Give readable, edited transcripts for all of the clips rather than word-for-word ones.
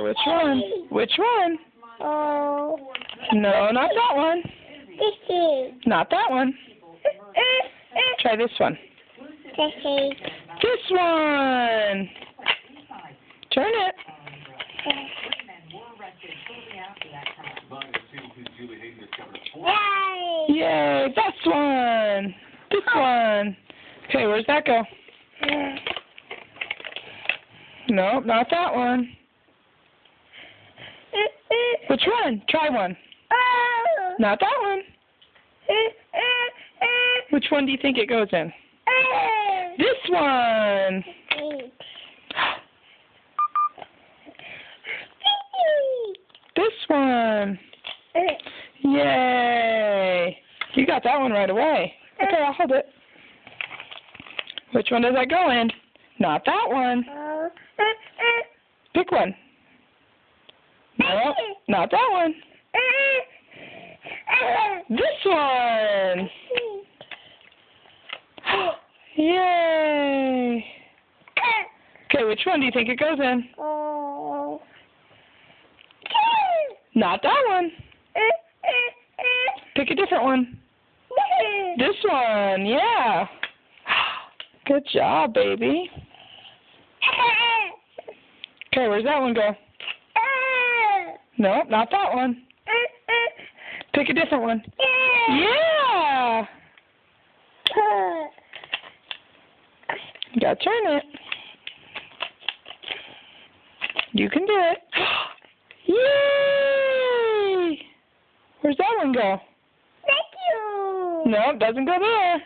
Which one? Which one? Oh. No, not that one. This is. Not that one. Try this one. This is. This one. Turn it. Yay! Yay, this one. This one. Okay, where's that go? No, not that one. Which one? Try one. Oh. Not that one. Which one do you think it goes in? This one. This one. Yay. You got that one right away. Okay, I'll hold it. Which one does that go in? Not that one. Pick one. No, not that one. This one. Yay. Okay, which one do you think it goes in? Oh. Not that one. Pick a different one. This one, yeah. Good job, baby. Okay, where's that one go? Nope, not that one. Pick a different one. Yeah. You gotta turn it. You can do it. Yay! Where's that one go? Thank you. Nope, doesn't go there.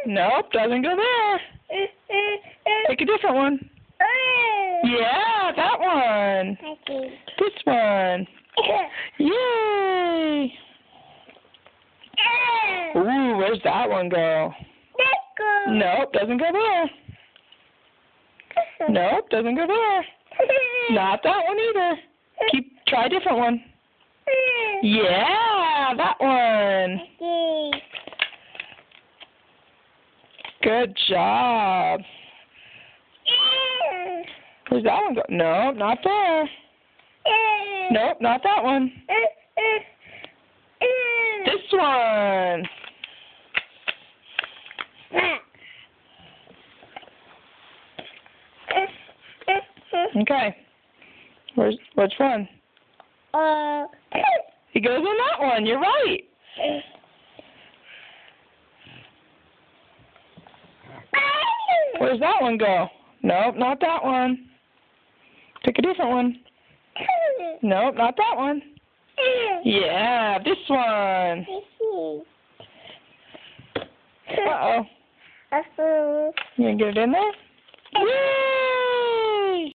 Nope, doesn't go there. Pick a different one. Yeah, that one. Thank you. This one. Yay! Ooh, where's that one go? Nope, doesn't go there. Nope, doesn't go there. Not that one either. Try a different one. Yeah, that one. Good job. Where's that one go? Nope, not there. Nope, not that one. This one. Okay. Which one? He goes in that one. You're right. Where's that one go? Nope, not that one. Pick a different one. Nope, not that one. Yeah, this one. Uh-oh. You gonna get it in there? Yeah!